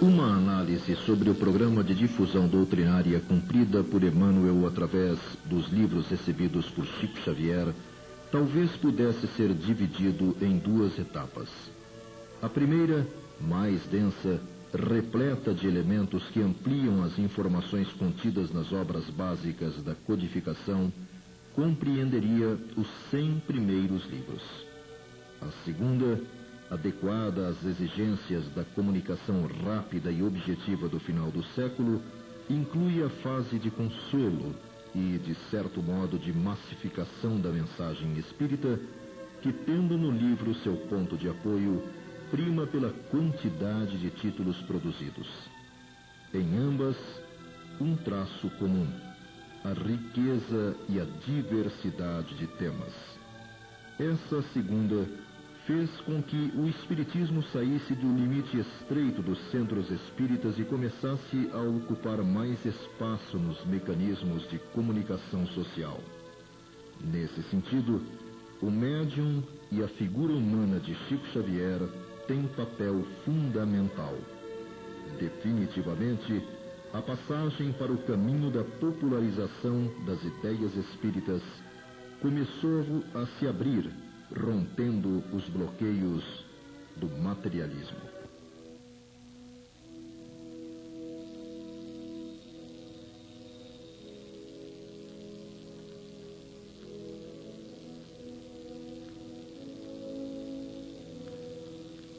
Uma análise sobre o programa de difusão doutrinária cumprida por Emmanuel através dos livros recebidos por Chico Xavier talvez pudesse ser dividido em duas etapas. A primeira, mais densa, repleta de elementos que ampliam as informações contidas nas obras básicas da codificação, compreenderia os 100 primeiros livros. A segunda, adequada às exigências da comunicação rápida e objetiva do final do século, inclui a fase de consolo e, de certo modo, de massificação da mensagem espírita, que, tendo no livro seu ponto de apoio, prima pela quantidade de títulos produzidos. Em ambas, um traço comum: a riqueza e a diversidade de temas. Essa segunda fez com que o espiritismo saísse do limite estreito dos centros espíritas e começasse a ocupar mais espaço nos mecanismos de comunicação social. Nesse sentido, o médium e a figura humana de Chico Xavier têm papel fundamental. Definitivamente, a passagem para o caminho da popularização das ideias espíritas começou a se abrir, rompendo os bloqueios do materialismo.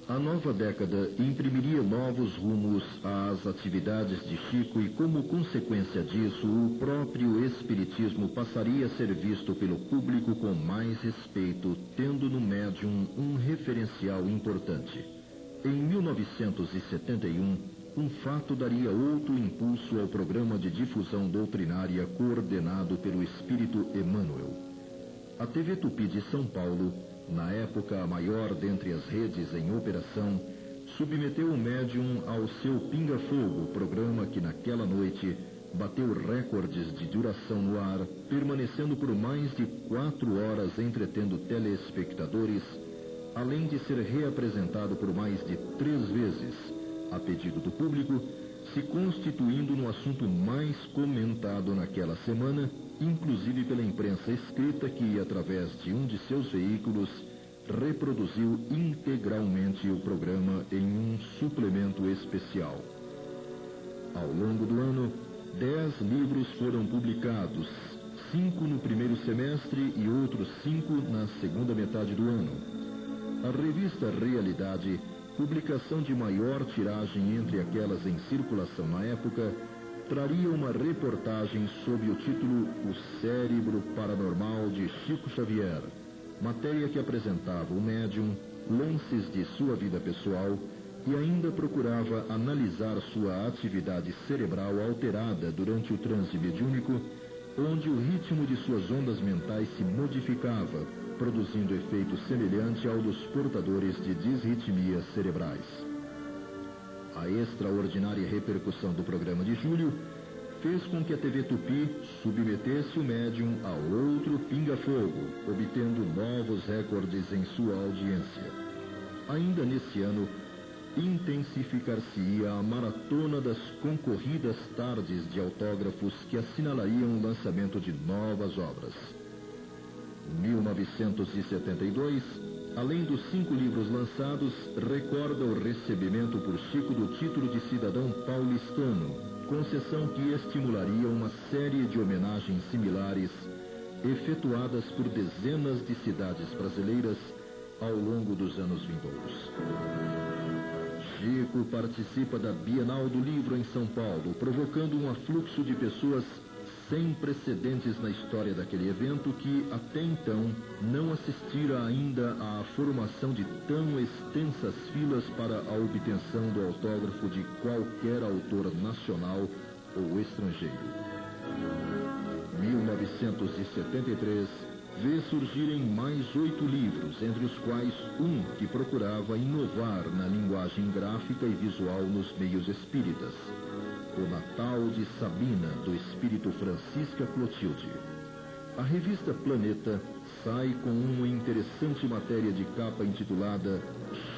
A nova década imprimiria novos rumos às atividades de Chico e, como consequência disso, o próprio Espiritismo passaria a ser visto pelo público com mais respeito, tendo no médium um referencial importante. Em 1971, um fato daria outro impulso ao programa de difusão doutrinária coordenado pelo Espírito Emmanuel. A TV Tupi de São Paulo, na época a maior dentre as redes em operação, submeteu o médium ao seu Pinga Fogo, programa que naquela noite bateu recordes de duração no ar, permanecendo por mais de 4 horas entretendo telespectadores, além de ser reapresentado por mais de 3 vezes, a pedido do público, se constituindo no assunto mais comentado naquela semana, inclusive pela imprensa escrita que, através de um de seus veículos, reproduziu integralmente o programa em um suplemento especial. Ao longo do ano, 10 livros foram publicados, 5 no primeiro semestre e outros 5 na segunda metade do ano. A revista Realidade, publicação de maior tiragem entre aquelas em circulação na época, traria uma reportagem sob o título O Cérebro Paranormal de Chico Xavier, matéria que apresentava o médium, lances de sua vida pessoal e ainda procurava analisar sua atividade cerebral alterada durante o transe mediúnico, onde o ritmo de suas ondas mentais se modificava, produzindo efeito semelhante ao dos portadores de disritmias cerebrais. A extraordinária repercussão do programa de julho fez com que a TV Tupi submetesse o médium a outro pinga-fogo, obtendo novos recordes em sua audiência. Ainda nesse ano, intensificar-se-ia a maratona das concorridas tardes de autógrafos que assinalariam o lançamento de novas obras. Em 1972, além dos 5 livros lançados, recorda o recebimento por Chico do título de cidadão paulistano, concessão que estimularia uma série de homenagens similares, efetuadas por dezenas de cidades brasileiras ao longo dos anos vindouros. Chico participa da Bienal do Livro em São Paulo, provocando um afluxo de pessoas sem precedentes na história daquele evento que, até então, não assistira ainda à formação de tão extensas filas para a obtenção do autógrafo de qualquer autor nacional ou estrangeiro. 1973 vê surgirem mais 8 livros, entre os quais um que procurava inovar na linguagem gráfica e visual nos meios espíritas. O Natal de Sabina, do espírito Francisca Clotilde. A revista Planeta sai com uma interessante matéria de capa intitulada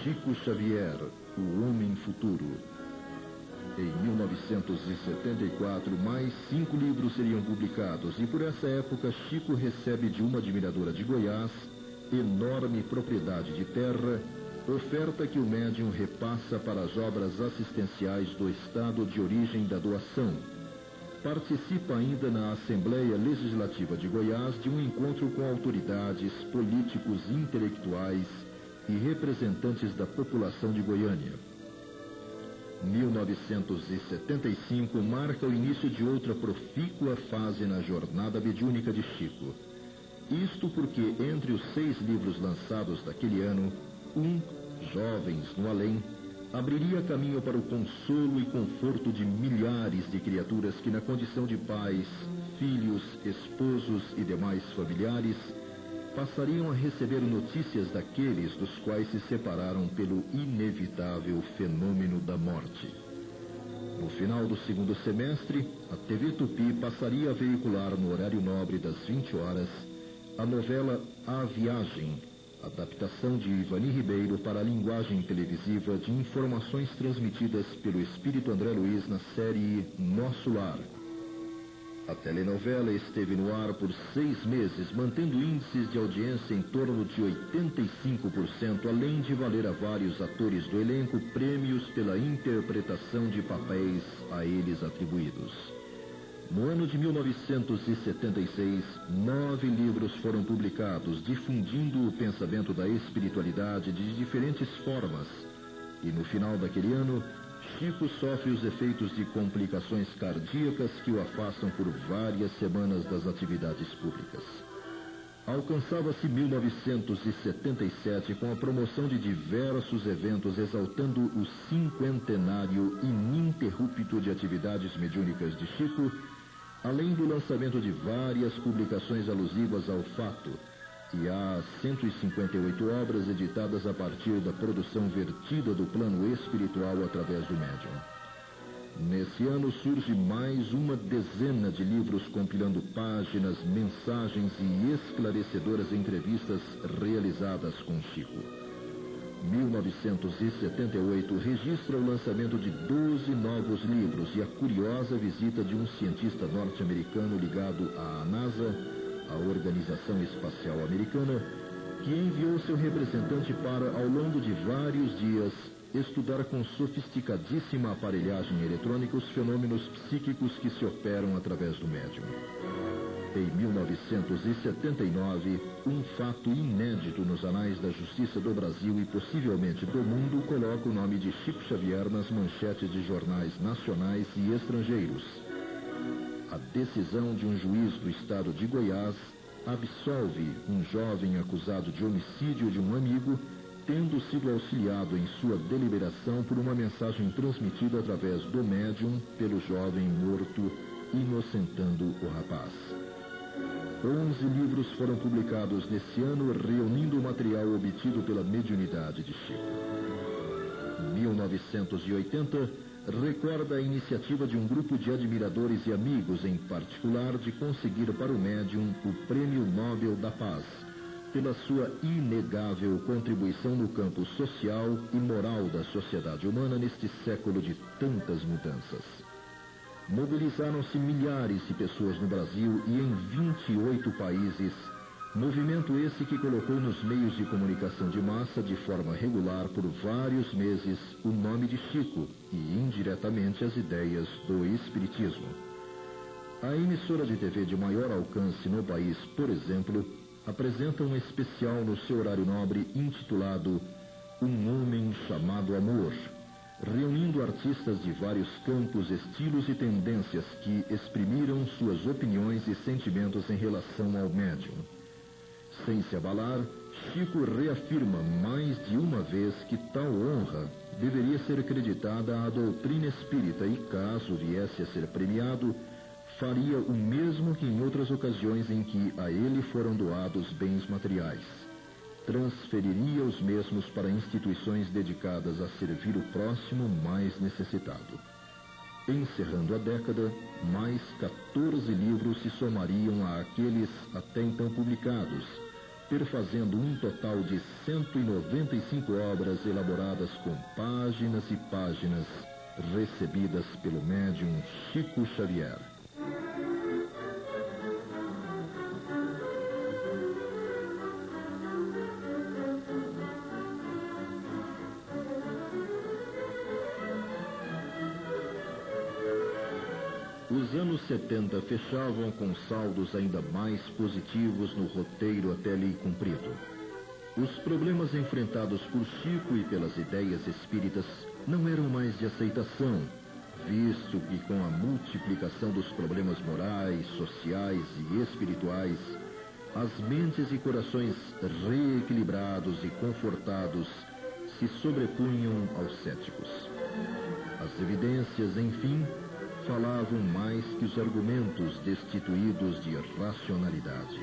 Chico Xavier, o Homem Futuro. Em 1974, mais 5 livros seriam publicados e por essa época Chico recebe de uma admiradora de Goiás enorme propriedade de terra, oferta que o médium repassa para as obras assistenciais do estado de origem da doação. Participa ainda na Assembleia Legislativa de Goiás de um encontro com autoridades, políticos, intelectuais e representantes da população de Goiânia. 1975 marca o início de outra profícua fase na jornada mediúnica de Chico. Isto porque entre os 6 livros lançados daquele ano, Jovens no Além, abriria caminho para o consolo e conforto de milhares de criaturas que na condição de pais, filhos, esposos e demais familiares, passariam a receber notícias daqueles dos quais se separaram pelo inevitável fenômeno da morte. No final do segundo semestre, a TV Tupi passaria a veicular no horário nobre das 20 horas a novela A Viagem, adaptação de Ivani Ribeiro para a linguagem televisiva de informações transmitidas pelo Espírito André Luiz na série Nosso Lar. A telenovela esteve no ar por 6 meses, mantendo índices de audiência em torno de 85%, além de valer a vários atores do elenco prêmios pela interpretação de papéis a eles atribuídos. No ano de 1976, 9 livros foram publicados, difundindo o pensamento da espiritualidade de diferentes formas. E no final daquele ano, Chico sofre os efeitos de complicações cardíacas que o afastam por várias semanas das atividades públicas. Alcançava-se 1977 com a promoção de diversos eventos exaltando o 50º ininterrupto de atividades mediúnicas de Chico, além do lançamento de várias publicações alusivas ao fato, e há 158 obras editadas a partir da produção vertida do plano espiritual através do médium. Nesse ano surge mais uma dezena de livros compilando páginas, mensagens e esclarecedoras entrevistas realizadas com Chico. 1978 registra o lançamento de 12 novos livros e a curiosa visita de um cientista norte-americano ligado à NASA, a Organização Espacial Americana, que enviou seu representante para, ao longo de vários dias, estudar com sofisticadíssima aparelhagem eletrônica os fenômenos psíquicos que se operam através do médium. Em 1979, um fato inédito nos anais da Justiça do Brasil e possivelmente do mundo coloca o nome de Chico Xavier nas manchetes de jornais nacionais e estrangeiros. A decisão de um juiz do estado de Goiás absolve um jovem acusado de homicídio de um amigo, tendo sido auxiliado em sua deliberação por uma mensagem transmitida através do médium pelo jovem morto, inocentando o rapaz. 11 livros foram publicados nesse ano, reunindo o material obtido pela mediunidade de Chico. 1980 recorda a iniciativa de um grupo de admiradores e amigos, em particular, de conseguir para o médium o Prêmio Nobel da Paz, pela sua inegável contribuição no campo social e moral da sociedade humana neste século de tantas mudanças. Mobilizaram-se milhares de pessoas no Brasil e em 28 países, movimento esse que colocou nos meios de comunicação de massa, de forma regular por vários meses, o nome de Chico e, indiretamente, as ideias do Espiritismo. A emissora de TV de maior alcance no país, por exemplo, apresenta um especial no seu horário nobre intitulado Um Homem Chamado Amor, reunindo artistas de vários campos, estilos e tendências que exprimiram suas opiniões e sentimentos em relação ao médium. Sem se abalar, Chico reafirma mais de uma vez que tal honra deveria ser acreditada à doutrina espírita e, caso viesse a ser premiado, faria o mesmo que em outras ocasiões em que a ele foram doados bens materiais. Transferiria os mesmos para instituições dedicadas a servir o próximo mais necessitado. Encerrando a década, mais 14 livros se somariam àqueles até então publicados, perfazendo um total de 195 obras elaboradas com páginas e páginas recebidas pelo médium Chico Xavier. Os anos 70 fechavam com saldos ainda mais positivos no roteiro até ali cumprido. Os problemas enfrentados por Chico e pelas ideias espíritas não eram mais de aceitação, visto que com a multiplicação dos problemas morais, sociais e espirituais, as mentes e corações reequilibrados e confortados se sobrepunham aos céticos. As evidências, enfim, falavam mais que os argumentos destituídos de racionalidade.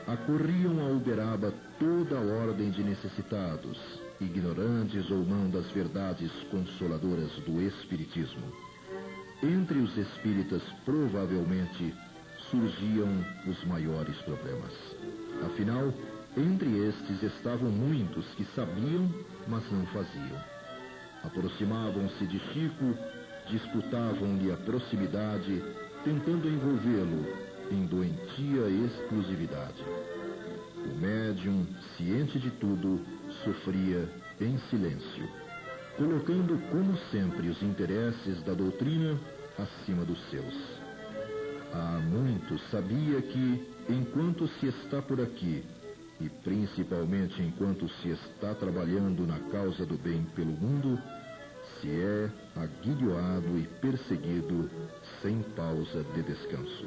Acorriam a Uberaba toda a ordem de necessitados, ignorantes ou não das verdades consoladoras do Espiritismo. Entre os espíritas, provavelmente, surgiam os maiores problemas. Afinal, entre estes estavam muitos que sabiam, mas não faziam. Aproximavam-se de Chico, disputavam-lhe a proximidade, tentando envolvê-lo em doentia exclusividade. O médium, ciente de tudo, sofria em silêncio, colocando, como sempre, os interesses da doutrina acima dos seus. Há muito sabia que, enquanto se está por aqui, e principalmente enquanto se está trabalhando na causa do bem pelo mundo, se é aguilhoado e perseguido sem pausa de descanso.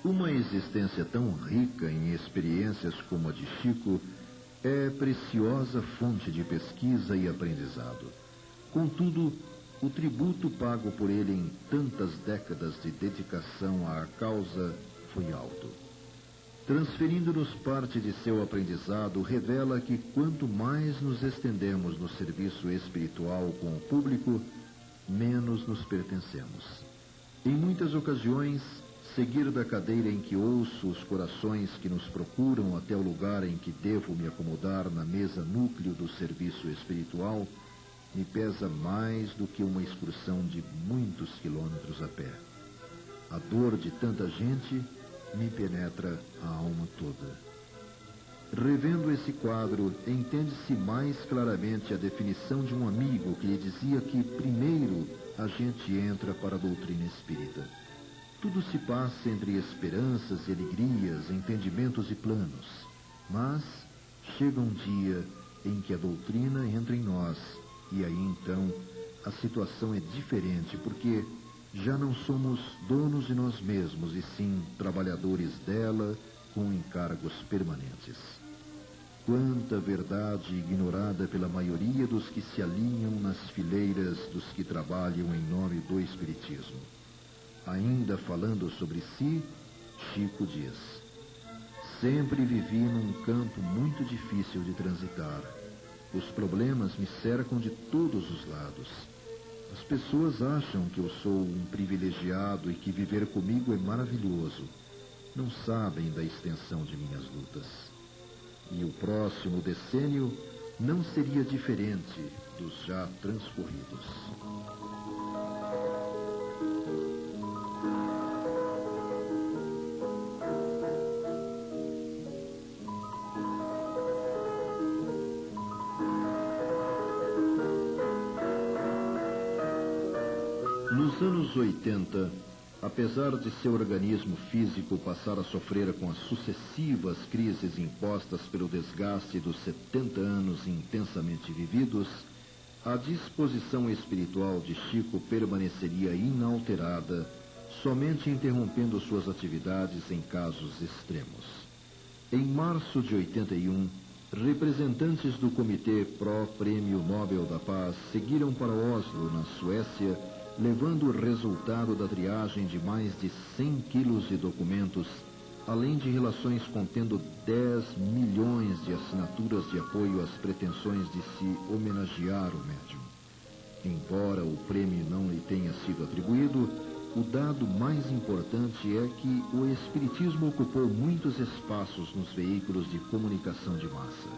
Uma existência tão rica em experiências como a de Chico é preciosa fonte de pesquisa e aprendizado. Contudo, o tributo pago por ele em tantas décadas de dedicação à causa foi alto. Transferindo-nos parte de seu aprendizado, revela que quanto mais nos estendemos no serviço espiritual com o público, menos nos pertencemos. Em muitas ocasiões, seguir da cadeira em que ouço os corações que nos procuram até o lugar em que devo me acomodar na mesa núcleo do serviço espiritual me pesa mais do que uma excursão de muitos quilômetros a pé. A dor de tanta gente me penetra a alma toda. Revendo esse quadro, entende-se mais claramente a definição de um amigo que lhe dizia que primeiro a gente entra para a doutrina espírita. Tudo se passa entre esperanças e alegrias, entendimentos e planos. Mas chega um dia em que a doutrina entra em nós, e aí então a situação é diferente, porque já não somos donos de nós mesmos, e sim trabalhadores dela com encargos permanentes. Quanta verdade ignorada pela maioria dos que se alinham nas fileiras dos que trabalham em nome do Espiritismo. Ainda falando sobre si, Chico diz: sempre vivi num campo muito difícil de transitar. Os problemas me cercam de todos os lados. As pessoas acham que eu sou um privilegiado e que viver comigo é maravilhoso. Não sabem da extensão de minhas lutas. E o próximo decênio não seria diferente dos já transcorridos. Nos anos 80, Apesar de seu organismo físico passar a sofrer com as sucessivas crises impostas pelo desgaste dos 70 anos intensamente vividos, a disposição espiritual de Chico permaneceria inalterada, somente interrompendo suas atividades em casos extremos. Em março de 81, representantes do Comitê Pró-Prêmio Nobel da Paz seguiram para Oslo, na Suécia, levando o resultado da triagem de mais de 100 quilos de documentos, além de relações contendo 10 milhões de assinaturas de apoio às pretensões de se homenagear o médium. Embora o prêmio não lhe tenha sido atribuído, o dado mais importante é que o Espiritismo ocupou muitos espaços nos veículos de comunicação de massa.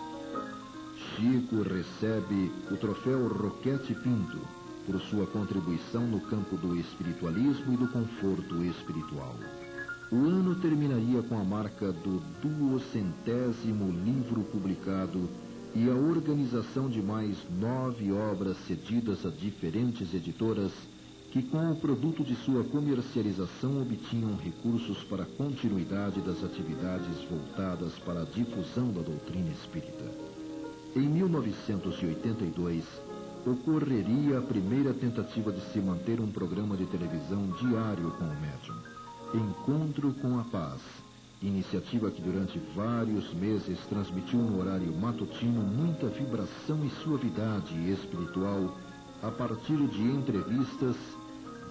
Chico recebe o troféu Roquete Pinto por sua contribuição no campo do espiritualismo e do conforto espiritual. O ano terminaria com a marca do 200º livro publicado e a organização de mais 9 obras cedidas a diferentes editoras que, com o produto de sua comercialização, obtinham recursos para a continuidade das atividades voltadas para a difusão da doutrina espírita. Em 1982, ocorreria a primeira tentativa de se manter um programa de televisão diário com o médium, Encontro com a Paz, iniciativa que durante vários meses transmitiu no horário matutino muita vibração e suavidade espiritual a partir de entrevistas,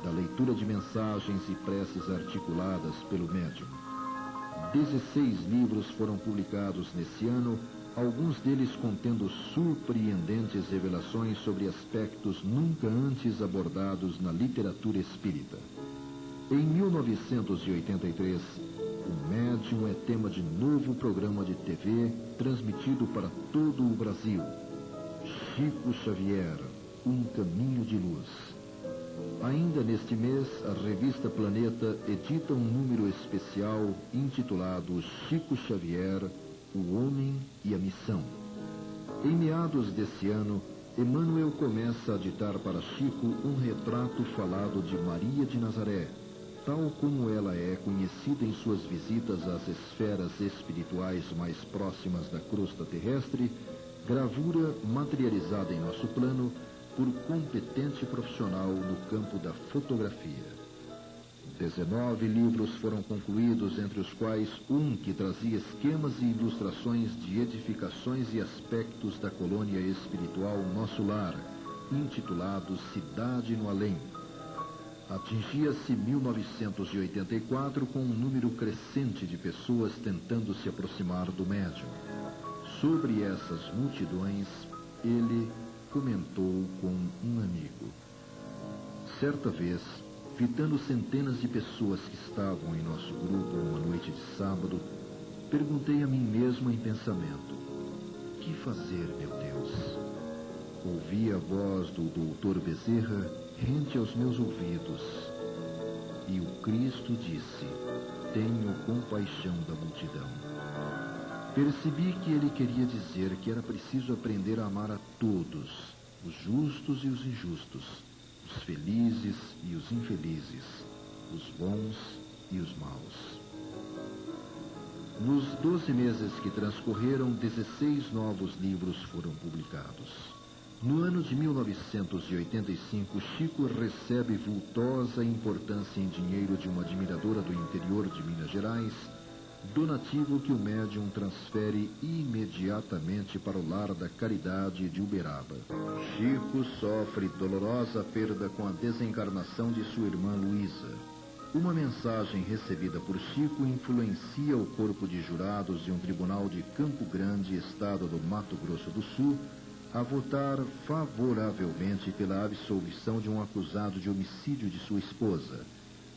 da leitura de mensagens e preces articuladas pelo médium. 16 livros foram publicados nesse ano, alguns deles contendo surpreendentes revelações sobre aspectos nunca antes abordados na literatura espírita. Em 1983, o médium é tema de novo programa de TV transmitido para todo o Brasil. Chico Xavier, Um Caminho de Luz. Ainda neste mês, a revista Planeta edita um número especial intitulado Chico Xavier, O Homem e a Missão. Em meados desse ano, Emmanuel começa a ditar para Chico um retrato falado de Maria de Nazaré, tal como ela é conhecida em suas visitas às esferas espirituais mais próximas da crosta terrestre, gravura materializada em nosso plano por competente profissional no campo da fotografia. 19 livros foram concluídos, entre os quais um que trazia esquemas e ilustrações de edificações e aspectos da colônia espiritual Nosso Lar, intitulado Cidade no Além. Atingia-se 1984 com um número crescente de pessoas tentando se aproximar do médium. Sobre essas multidões, ele comentou com um amigo. Certa vez, fitando centenas de pessoas que estavam em nosso grupo uma noite de sábado, perguntei a mim mesmo em pensamento: que fazer, meu Deus? Ouvi a voz do doutor Bezerra rente aos meus ouvidos, e o Cristo disse: tenho compaixão da multidão. Percebi que ele queria dizer que era preciso aprender a amar a todos, os justos e os injustos, os felizes e os infelizes, os bons e os maus. Nos 12 meses que transcorreram, 16 novos livros foram publicados. No ano de 1985, Chico recebe vultosa importância em dinheiro de uma admiradora do interior de Minas Gerais, donativo que o médium transfere imediatamente para o Lar da Caridade de Uberaba. Chico sofre dolorosa perda com a desencarnação de sua irmã Luísa. Uma mensagem recebida por Chico influencia o corpo de jurados de um tribunal de Campo Grande, estado do Mato Grosso do Sul, a votar favoravelmente pela absolvição de um acusado de homicídio de sua esposa.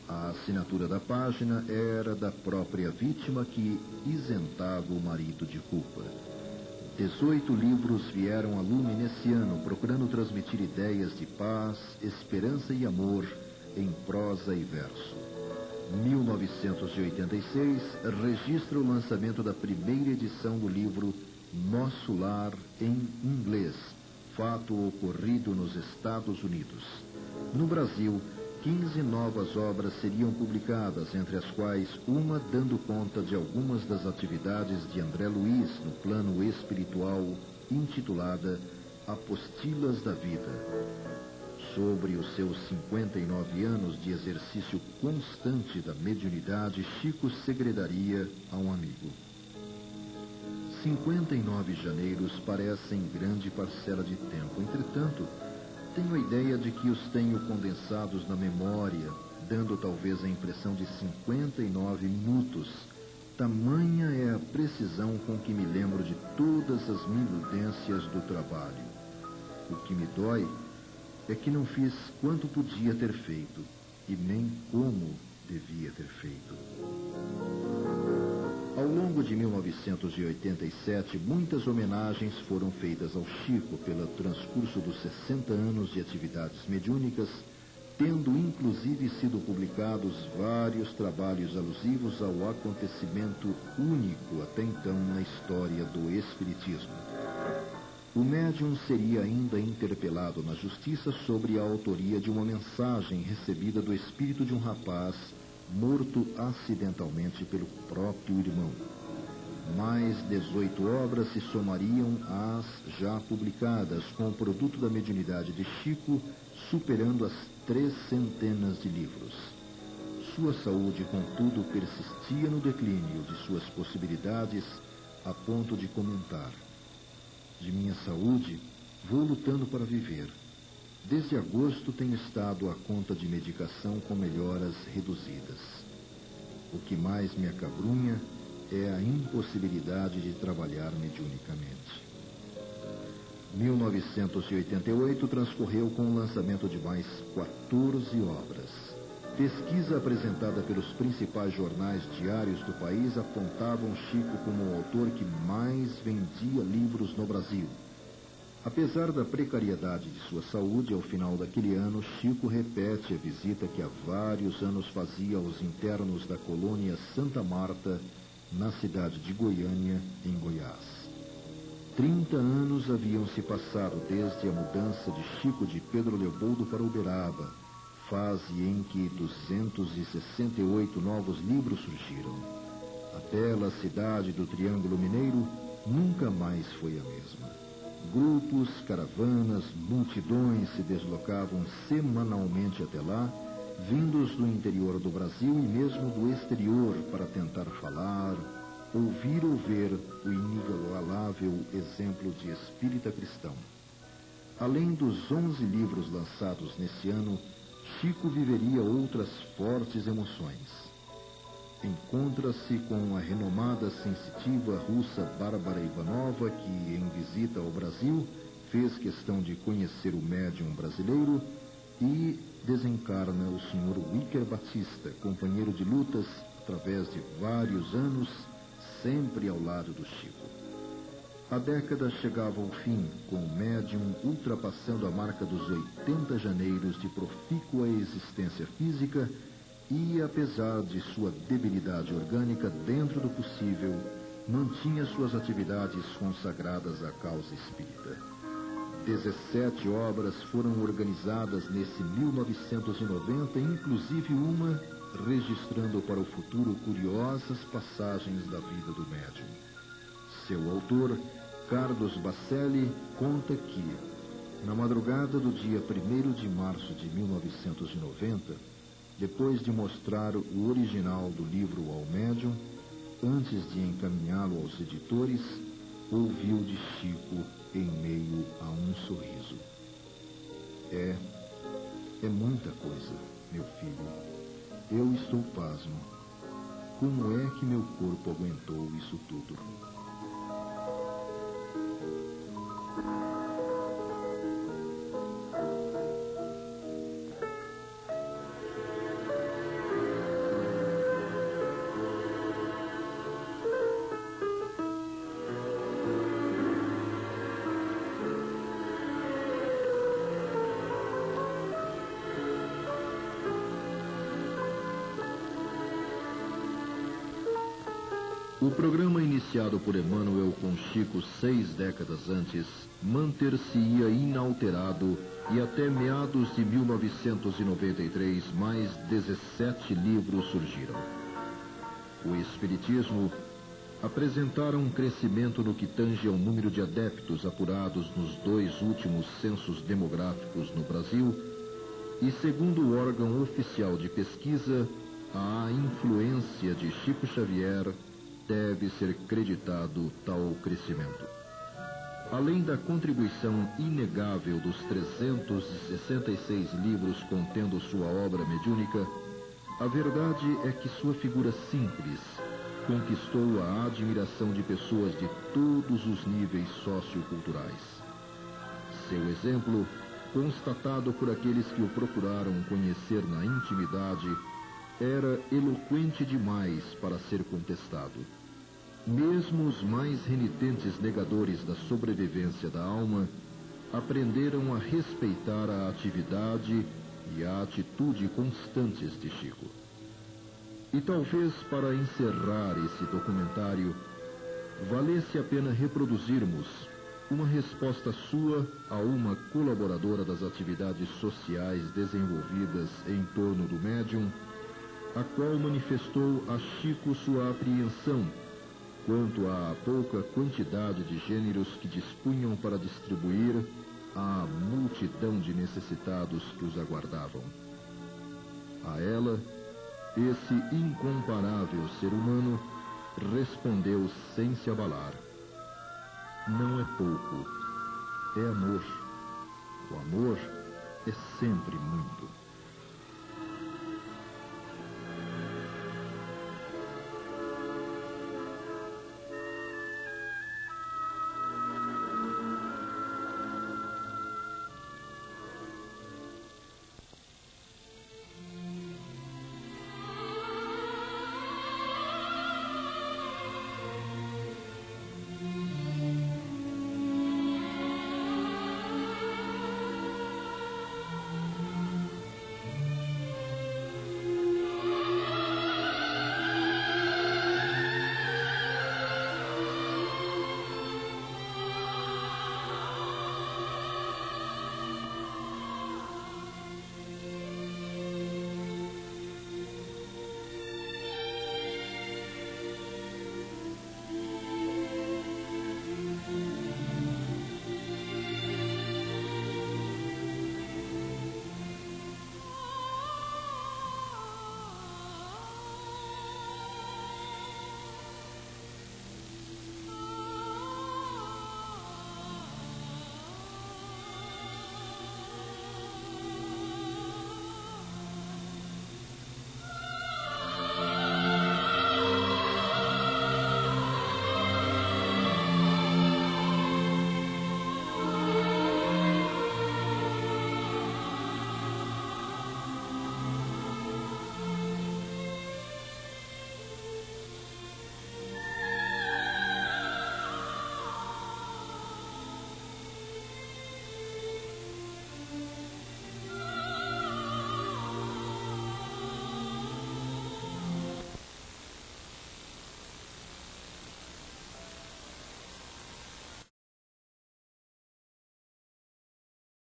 A assinatura da página era da própria vítima, que isentava o marido de culpa. 18 livros vieram a lume nesse ano, procurando transmitir ideias de paz, esperança e amor em prosa e verso. 1986 registra o lançamento da primeira edição do livro Nosso Lar em inglês, fato ocorrido nos Estados Unidos. No Brasil, 15 novas obras seriam publicadas, entre as quais uma dando conta de algumas das atividades de André Luiz no plano espiritual, intitulada Apostilas da Vida. Sobre os seus 59 anos de exercício constante da mediunidade, Chico segredaria a um amigo: 59 janeiros parecem grande parcela de tempo. Entretanto, tenho a ideia de que os tenho condensados na memória, dando talvez a impressão de 59 minutos. Tamanha é a precisão com que me lembro de todas as minudências do trabalho. O que me dói é que não fiz quanto podia ter feito, e nem como devia ter feito. Ao longo de 1987, muitas homenagens foram feitas ao Chico pelo transcurso dos 60 anos de atividades mediúnicas, tendo inclusive sido publicados vários trabalhos alusivos ao acontecimento único até então na história do Espiritismo. O médium seria ainda interpelado na justiça sobre a autoria de uma mensagem recebida do espírito de um rapaz morto acidentalmente pelo próprio irmão. Mais 18 obras se somariam às já publicadas, com o produto da mediunidade de Chico superando as 300 de livros. Sua saúde, contudo, persistia no declínio de suas possibilidades, a ponto de comentar: de minha saúde, vou lutando para viver. Desde agosto tenho estado à conta de medicação com melhoras reduzidas. O que mais me acabrunha é a impossibilidade de trabalhar mediunicamente. 1988 transcorreu com o lançamento de mais 14 obras. Pesquisa apresentada pelos principais jornais diários do país apontavam Chico como o autor que mais vendia livros no Brasil. Apesar da precariedade de sua saúde, ao final daquele ano, Chico repete a visita que há vários anos fazia aos internos da colônia Santa Marta, na cidade de Goiânia, em Goiás. 30 anos haviam se passado desde a mudança de Chico de Pedro Leopoldo para Uberaba, fase em que 268 novos livros surgiram. A bela cidade do Triângulo Mineiro nunca mais foi a mesma. Grupos, caravanas, multidões se deslocavam semanalmente até lá, vindos do interior do Brasil e mesmo do exterior, para tentar falar, ouvir ou ver o inigualável exemplo de espírita cristão. Além dos 11 livros lançados nesse ano, Chico viveria outras fortes emoções. Encontra-se com a renomada sensitiva russa Bárbara Ivanova, que, em visita ao Brasil, fez questão de conhecer o médium brasileiro, e desencarna o Sr. Wicker Batista, companheiro de lutas através de vários anos, sempre ao lado do Chico. A década chegava ao fim, com o médium ultrapassando a marca dos 80 janeiros de profícua existência física e, apesar de sua debilidade orgânica, dentro do possível, mantinha suas atividades consagradas à causa espírita. 17 obras foram organizadas nesse 1990, inclusive uma registrando para o futuro curiosas passagens da vida do médium. Seu autor, Carlos Bacelli, conta que, na madrugada do dia 1º de março de 1990, depois de mostrar o original do livro ao médium, antes de encaminhá-lo aos editores, ouviu de Chico em meio a um sorriso: É muita coisa, meu filho. Eu estou pasmo. Como é que meu corpo aguentou isso tudo? O programa iniciado por Emmanuel com Chico 6 décadas antes manter-se-ia inalterado e até meados de 1993 mais 17 livros surgiram. O Espiritismo apresentara um crescimento no que tange ao número de adeptos apurados nos 2 últimos censos demográficos no Brasil e, segundo o órgão oficial de pesquisa, a influência de Chico Xavier deve ser creditado tal crescimento. Além da contribuição inegável dos 366 livros contendo sua obra mediúnica, a verdade é que sua figura simples conquistou a admiração de pessoas de todos os níveis socioculturais. Seu exemplo, constatado por aqueles que o procuraram conhecer na intimidade, era eloquente demais para ser contestado. Mesmo os mais renitentes negadores da sobrevivência da alma aprenderam a respeitar a atividade e a atitude constantes de Chico. E talvez para encerrar esse documentário, valesse a pena reproduzirmos uma resposta sua a uma colaboradora das atividades sociais desenvolvidas em torno do médium, a qual manifestou a Chico sua apreensão quanto à pouca quantidade de gêneros que dispunham para distribuir à multidão de necessitados que os aguardavam. A ela, esse incomparável ser humano respondeu sem se abalar: não é pouco, é amor. O amor é sempre muito.